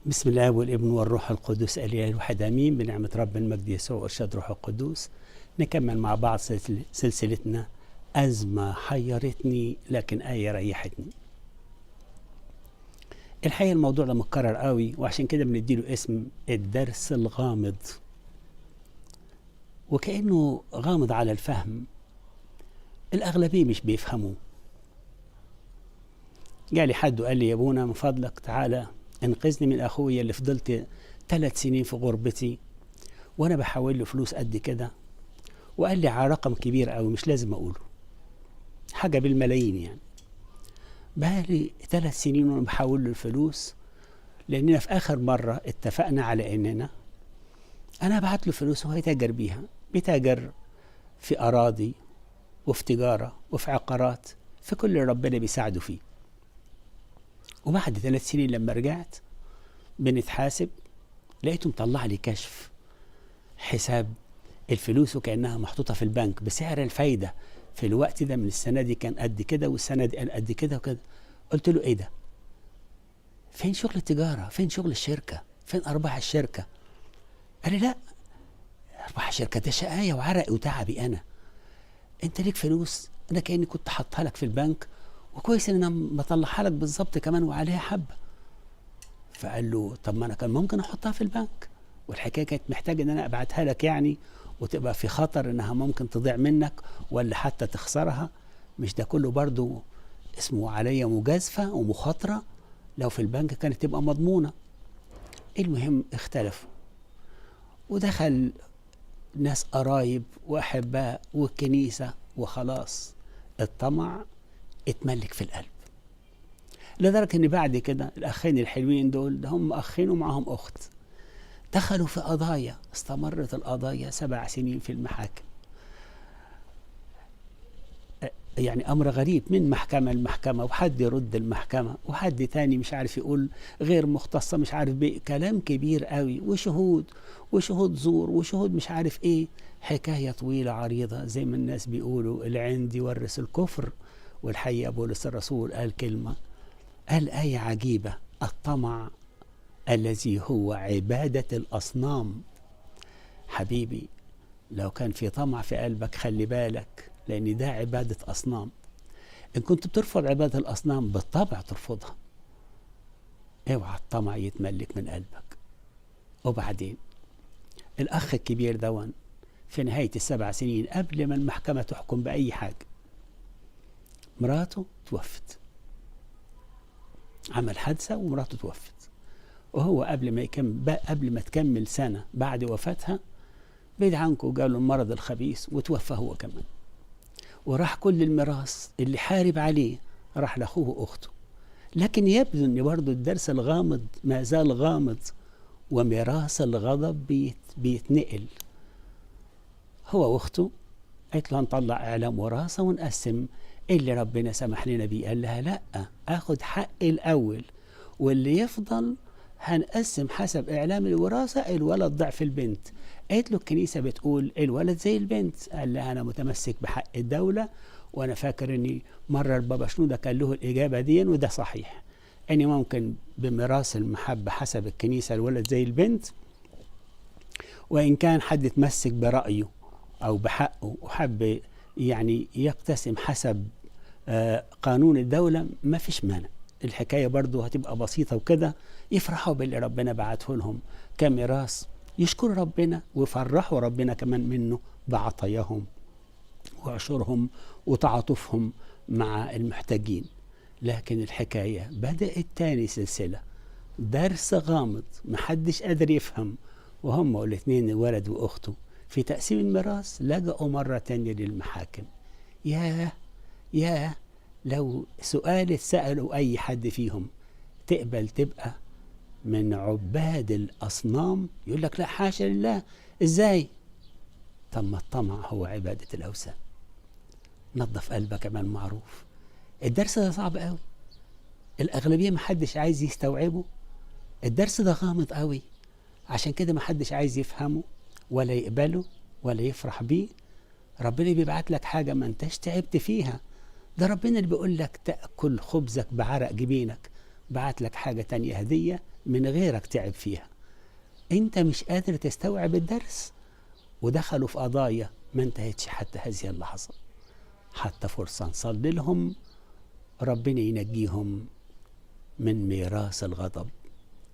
بسم الله والابن والروح القدس الاله الواحد امين. بنعمه رب المجد يسوع وارشاد روح القدوس نكمل مع بعض سلسلتنا ازمه حيرتني لكن ايه ريحتني. الحقيقه الموضوع ده متكرر قوي وعشان كده بنديله اسم الدرس الغامض، وكانه غامض على الفهم. الاغلبيه مش بيفهموه. جالي حد وقال لي يا ابونا من فضلك تعالى انقذني من اخويا اللي فضلت 3 سنين في غربتي وانا بحول له فلوس قد كده، وقال لي على رقم كبير قوي مش لازم اقوله، حاجه بالملايين يعني. بقالي 3 سنين وانا بحول له الفلوس، لاننا في اخر مره اتفقنا على اننا انا ابعت له فلوس وهو يتاجر بيها. بيتاجر في اراضي وفي تجاره وفي عقارات، في كل اللي ربنا بيساعده فيه. وبعد 3 سنين لما رجعت بنتحاسب لقيته مطلع لي كشف حساب الفلوس وكأنها محطوطة في البنك بسعر الفايدة في الوقت ده من السنة دي كان قد كده والسنة دي كان قد كده وكده. قلت له ايه ده؟ فين شغل التجارة؟ فين شغل الشركة؟ فين أرباح الشركة؟ قال لي لا، أرباح الشركة ده شقاية وعرقي وتعبي أنا. أنت ليك فلوس أنا كأني كنت حاطها لك في البنك، وكويس إن أنا بطلعها لك بالظبط كمان وعليها حبة. فقال له طب ما أنا كان ممكن أحطها في البنك، والحكاية كانت محتاجة إن أنا أبعتها لك يعني، وتبقى في خطر إنها ممكن تضيع منك ولا حتى تخسرها. مش ده كله برضو اسمه عليا مجازفة ومخاطرة؟ لو في البنك كانت تبقى مضمونة. المهم اختلفوا ودخل ناس قرايب وأحباء والكنيسة، وخلاص الطمع اتملك في القلب، لدرجة إن بعد كده الأخين الحلوين دول ده هم أخين ومعهم أخت، دخلوا في قضايا استمرت القضايا 7 سنين في المحاكم. يعني أمر غريب، من محكمة لمحكمة، وحد يرد المحكمة وحد تاني مش عارف يقول غير مختصة مش عارف بيه، كلام كبير قوي وشهود زور وشهود مش عارف إيه. حكاية طويلة عريضة زي ما الناس بيقولوا العند يورث الكفر. والحقيقة بولس الرسول قال كلمة، قال آية عجيبة: الطمع الذي هو عبادة الأصنام. حبيبي لو كان في طمع في قلبك خلي بالك، لأن ده عبادة أصنام. إن كنت بترفض عبادة الأصنام بالطبع ترفضها. اوعى الطمع يتملك من قلبك. وبعدين الأخ الكبير دون في نهاية ال7 سنين قبل ما المحكمة تحكم بأي حاجة مراته توفت، عمل حادثة ومراته توفت، وهو قبل ما تكمل سنة بعد وفاتها بعيد عنكم جاله المرض الخبيث وتوفى هو كمان. وراح كل الميراث اللي حارب عليه راح لأخوه وأخته. لكن يبدو أن برضه الدرس الغامض ما زال غامض، وميراث الغضب بيتنقل. هو وأخته قالت له هنطلع إعلام وراثة ونقسم اللي ربنا سمح لنا بيه. قال لها لا، أخد حقي الأول واللي يفضل هنقسم حسب إعلام الوراثة، الولد ضعف البنت. قالت له الكنيسة بتقول الولد زي البنت. قال لها أنا متمسك بحق الدولة، وأنا فاكر أني مرة البابا شنودة كان له الإجابة دي وده صحيح، أني ممكن بميراث المحبة حسب الكنيسة الولد زي البنت، وإن كان حد اتمسك برأيه أو بحقه وحب يعني يقتسم حسب قانون الدولة ما فيش مانع. الحكاية برضو هتبقى بسيطة وكده، يفرحوا باللي ربنا بعته لهم كميراث، يشكروا ربنا ويفرحوا ربنا كمان منه بعطاياهم وعشورهم وتعاطفهم مع المحتاجين. لكن الحكاية بدأت تاني سلسلة، درس غامض محدش قادر يفهم، وهم الاثنين الولد وأخته في تقسيم الميراث لجأوا مرة تانية للمحاكم. ياه لو سؤال اتسألوا أي حد فيهم تقبل تبقى من عباد الأصنام؟ يقول لك لا حاشا لله، إزاي؟ طب ما الطمع هو عبادة الأوثان. نظف قلبك كمان معروف. الدرس ده صعب قوي، الأغلبية محدش عايز يستوعبه. الدرس ده غامض قوي، عشان كده محدش عايز يفهمه ولا يقبله ولا يفرح بيه. ربنا بيبعت لك حاجة ما انتش تعبت فيها. ده ربنا اللي بيقول لك تأكل خبزك بعرق جبينك، بعت لك حاجة تانية هدية من غيرك تعب فيها. انت مش قادر تستوعب الدرس، ودخلوا في قضايا ما انتهتش حتى هذه اللحظة. حتى فرصة نصلي لهم ربنا ينجيهم من ميراث الغضب.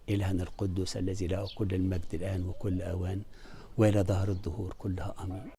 إلهنا القدوس الذي له كل المجد الآن وكل أوان وإلى ظهر الدهور كلها، آمين.